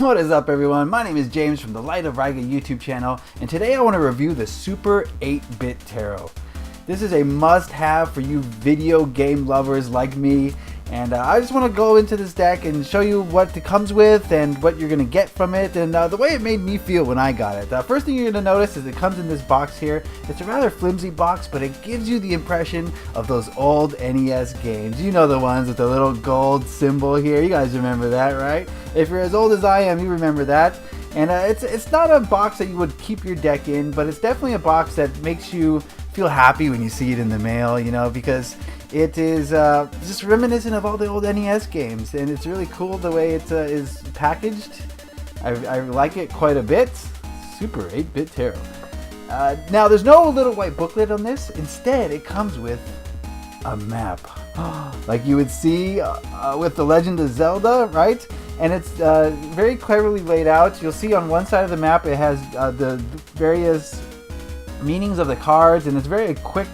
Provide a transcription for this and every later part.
What is up, everyone? My name is James from the Light of Riga YouTube channel, and today I want to review the Super 8-Bit Tarot. This is a must-have for you video game lovers like me, and I just want to go into this deck and show you what it comes with and what you're going to get from it, and the way it made me feel when I got it. First thing you're going to notice is it comes in this box here. It's a rather flimsy box, but it gives you the impression of those old NES games. You know, the ones with the little gold symbol here. You guys remember that, right? If you're as old as I am, you remember that. And it's not a box that you would keep your deck in, but it's definitely a box that makes you feel happy when you see it in the mail, you know, because it is just reminiscent of all the old NES games, and it's really cool the way it is packaged. I like it quite a bit. Super 8-Bit Tarot. Now, there's no little white booklet on this. Instead, it comes with a map, like you would see with The Legend of Zelda, right? And it's very cleverly laid out. You'll see on one side of the map it has the various meanings of the cards, and it's very quick,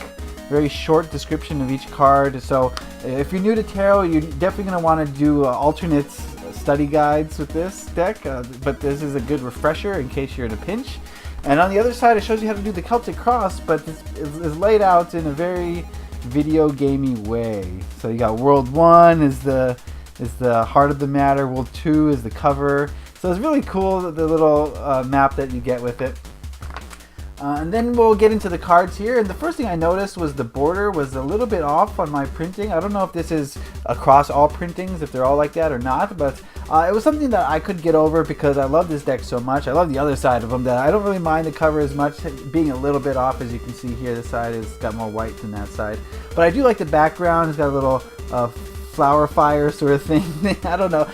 very short description of each card. So if you're new to tarot, you're definitely going to want to do alternate study guides with this deck, but this is a good refresher in case you're in a pinch. And on the other side, it shows you how to do the Celtic Cross, but it's laid out in a very video gamey way. So you got World 1 is the heart of the matter, World 2 is the cover. So it's really cool, the little map that you get with it. And then we'll get into the cards here, and the first thing I noticed was the border was a little bit off on my printing. I don't know if this is across all printings, if they're all like that or not, but it was something that I could get over because I love this deck so much. I love the other side of them, that I don't really mind the cover as much, being a little bit off. As you can see here, this side has got more white than that side. But I do like the background. It's got a little flower fire sort of thing. I don't know.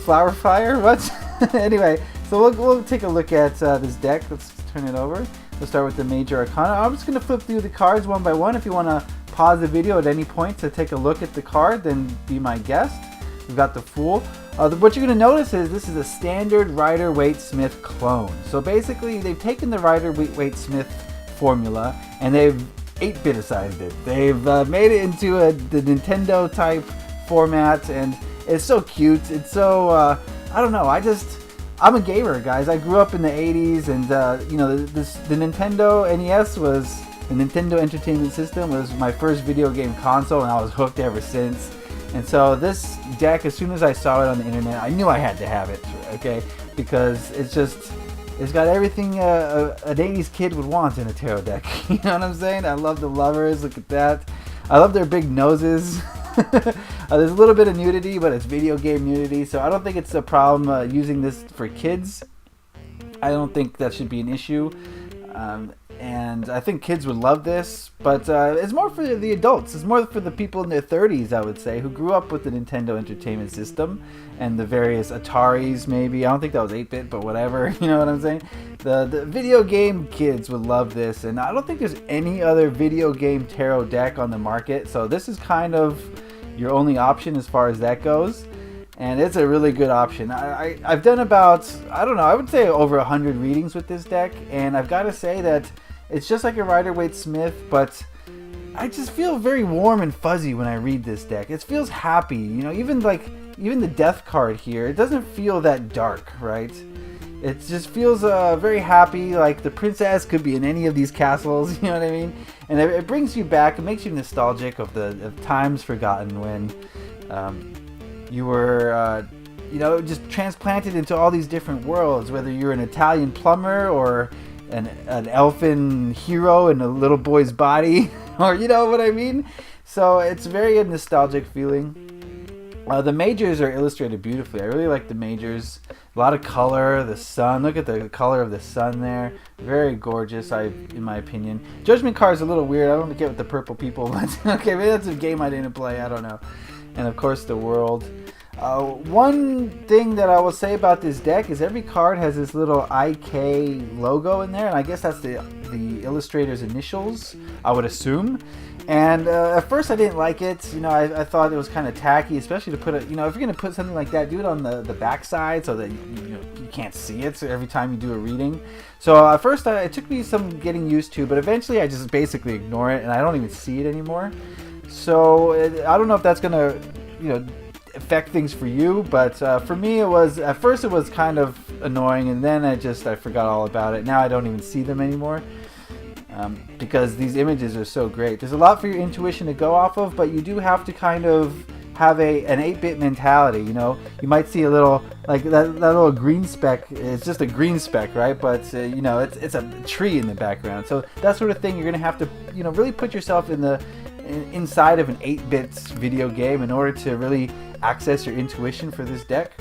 Flower fire? What? Anyway, so we'll take a look at this deck. Let's turn it over. We'll start with the Major Arcana. I'm just going to flip through the cards one by one. If you want to pause the video at any point to take a look at the card, then be my guest. We've got the Fool. What you're going to notice is this is a standard Rider-Waite-Smith clone. So basically, they've taken the Rider-Waite-Smith formula and they've 8-bitized it. They've made it into the Nintendo type format, and it's so cute. It's so, I don't know, I'm a gamer, guys. I grew up in the 80s, and you know, the Nintendo NES was, the Nintendo Entertainment System was my first video game console, and I was hooked ever since. And so this deck, as soon as I saw it on the internet, I knew I had to have it, okay? Because it's got everything an 80s kid would want in a tarot deck. You know what I'm saying? I love the lovers. Look at that. I love their big noses. There's a little bit of nudity, but it's video game nudity, so I don't think it's a problem using this for kids. I don't think that should be an issue, and I think kids would love this, but it's more for the adults. It's more for the people in their 30s, I would say, who grew up with the Nintendo Entertainment System and the various Ataris, maybe. I don't think that was 8-bit, but whatever. You know what I'm saying? The video game kids would love this, and I don't think there's any other video game tarot deck on the market, so this is kind of your only option as far as that goes, and it's a really good option. I've done about, I don't know, I would say over 100 readings with this deck, and I've got to say that it's just like a Rider-Waite-Smith, but I just feel very warm and fuzzy when I read this deck. It feels happy, you know, even the Death card here, it doesn't feel that dark, right? It just feels very happy, like the princess could be in any of these castles, you know what I mean? And it brings you back, it makes you nostalgic of times forgotten when you were, you know, just transplanted into all these different worlds, whether you're an Italian plumber or an elfin hero in a little boy's body, or you know what I mean? So it's very a nostalgic feeling. The majors are illustrated beautifully. I really like the majors. A lot of color, the sun. Look at the color of the sun there. Very gorgeous, in my opinion. Judgment card is a little weird. I don't get with the purple people, but okay, maybe that's a game I didn't play. I don't know. And of course, the world. One thing that I will say about this deck is every card has this little IK logo in there, and I guess that's the illustrator's initials, I would assume. And at first I didn't like it. You know, I thought it was kind of tacky, especially to put it, you know, if you're going to put something like that, do it on the back side so that you can't see it every time you do a reading. So at first it took me some getting used to, but eventually I just basically ignore it and I don't even see it anymore. So I don't know if that's going to, you know, affect things for you, but for me it was, at first it was kind of annoying, and then I forgot all about it. Now I don't even see them anymore. Because these images are so great. There's a lot for your intuition to go off of, but you do have to kind of have an 8-bit mentality. You know, you might see a little, like that little green speck. It's just a green speck, right? But you know, it's a tree in the background. So that sort of thing, you're gonna have to, you know, really put yourself inside of an 8-bit video game in order to really access your intuition for this deck.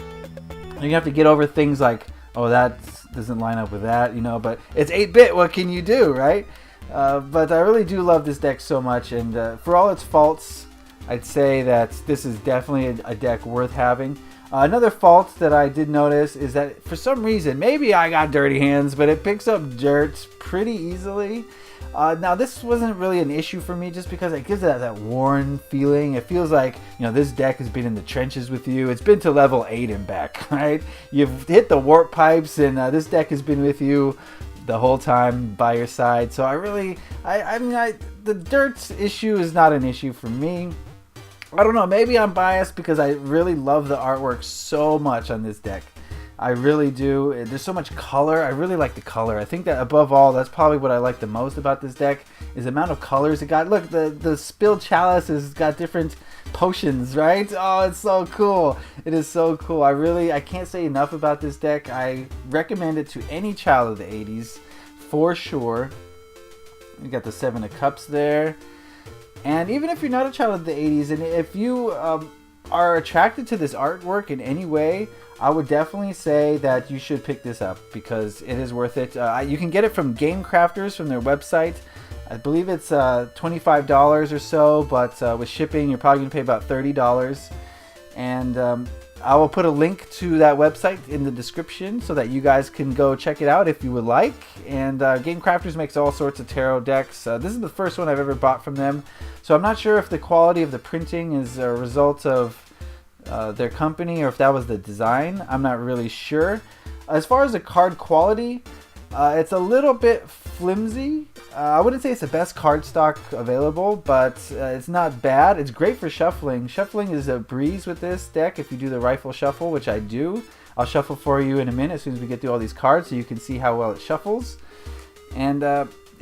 And you have to get over things like, oh, that doesn't line up with that, you know, but it's 8-bit, what can you do, right? But I really do love this deck so much, and for all its faults, I'd say that this is definitely a deck worth having. Another fault that I did notice is that for some reason, maybe I got dirty hands, but it picks up dirt pretty easily. Now this wasn't really an issue for me, just because it gives it that worn feeling. It feels like, you know, this deck has been in the trenches with you. It's been to level 8 and back, right? You've hit the warp pipes, and this deck has been with you the whole time by your side. So the dirt issue is not an issue for me. I don't know, maybe I'm biased because I really love the artwork so much on this deck. I really do. There's so much color. I really like the color. I think that above all, that's probably what I like the most about this deck, is the amount of colors it got. Look, the spilled chalice has got different potions, right? Oh, it's so cool. It is so cool. I can't say enough about this deck. I recommend it to any child of the 80s for sure. You got the 7 of Cups there. And even if you're not a child of the 80s, and if you are attracted to this artwork in any way, I would definitely say that you should pick this up because it is worth it. You can get it from Game Crafters from their website. I believe it's $25 or so, but with shipping, you're probably going to pay about $30. And I will put a link to that website in the description so that you guys can go check it out if you would like. And Game Crafters makes all sorts of tarot decks. This is the first one I've ever bought from them. So I'm not sure if the quality of the printing is a result of their company or if that was the design. I'm not really sure. As far as the card quality, it's a little bit flimsy. I wouldn't say it's the best card stock available, but it's not bad. It's great for shuffling. Shuffling is a breeze with this deck if you do the rifle shuffle, which I do. I'll shuffle for you in a minute as soon as we get through all these cards so you can see how well it shuffles. And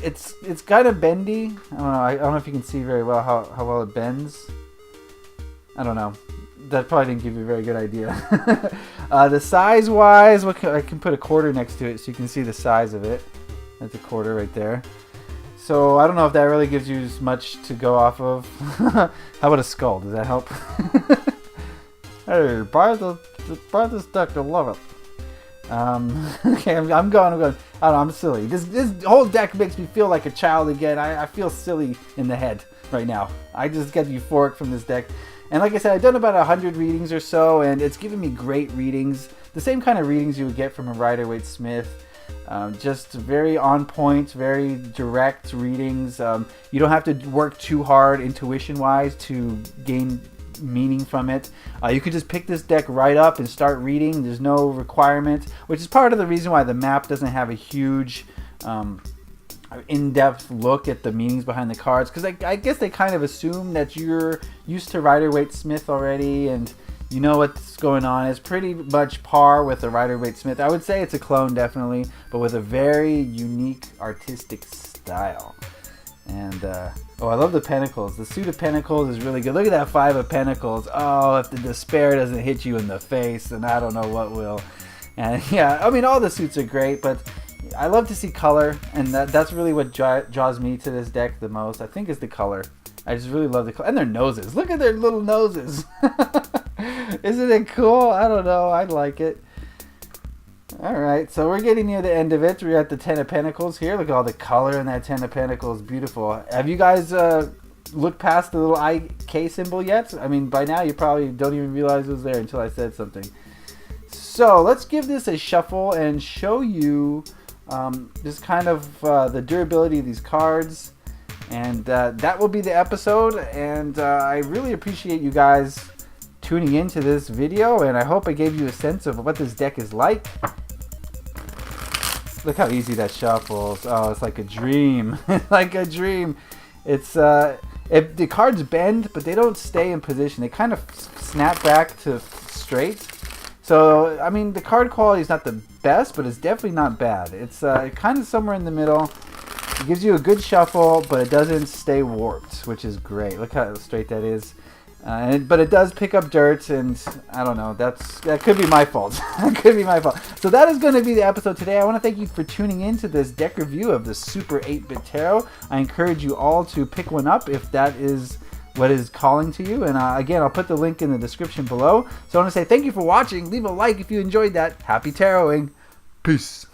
it's kind of bendy. I don't know if you can see very well how well it bends. I don't know. That probably didn't give you a very good idea. The size-wise, I can put a quarter next to it so you can see the size of it. That's a quarter right there. So I don't know if that really gives you as much to go off of. How about a skull? Does that help? Hey, buy this deck, you'll love it. Okay, I'm going. I don't know, I'm silly. This whole deck makes me feel like a child again. I feel silly in the head right now. I just get euphoric from this deck. And like I said, I've done about 100 readings or so, and it's given me great readings. The same kind of readings you would get from a Rider-Waite-Smith. Just very on point, very direct readings. You don't have to work too hard intuition-wise to gain meaning from it. You could just pick this deck right up and start reading. There's no requirement, which is part of the reason why the map doesn't have a huge in-depth look at the meanings behind the cards, because I guess they kind of assume that you're used to Rider-Waite-Smith already and you know what's going on. It's pretty much par with the Rider-Waite-Smith. I would say it's a clone definitely, but with a very unique artistic style. And oh, I love the Pentacles. The suit of Pentacles is really good. Look at that 5 of Pentacles. Oh, if the despair doesn't hit you in the face, then I don't know what will. And yeah, I mean, all the suits are great, but I love to see color, and that's really what draws me to this deck the most, I think, is the color. I just really love the color. And their noses. Look at their little noses. Isn't it cool? I don't know. I like it. Alright, so we're getting near the end of it. We're at the 10 of Pentacles here. Look at all the color in that 10 of Pentacles. Beautiful. Have you guys looked past the little IK symbol yet? I mean, by now you probably don't even realize it was there until I said something. So let's give this a shuffle and show you just kind of the durability of these cards. And that will be the episode. And I really appreciate you guys tuning into this video, and I hope I gave you a sense of what this deck is like. Look how easy that shuffles. Oh, it's like a dream. Like a dream. It's If the cards bend, but they don't stay in position. They kind of snap back to straight. So, I mean, the card quality is not the best, but it's definitely not bad. It's kind of somewhere in the middle. It gives you a good shuffle, but it doesn't stay warped, which is great. Look how straight that is. But it does pick up dirt, and I don't know. That could be my fault. That could be my fault. So that is going to be the episode today. I want to thank you for tuning in to this deck review of the Super 8-Bit Tarot. I encourage you all to pick one up if that is what is calling to you. And again, I'll put the link in the description below. So I want to say thank you for watching. Leave a like if you enjoyed that. Happy taroting. Peace.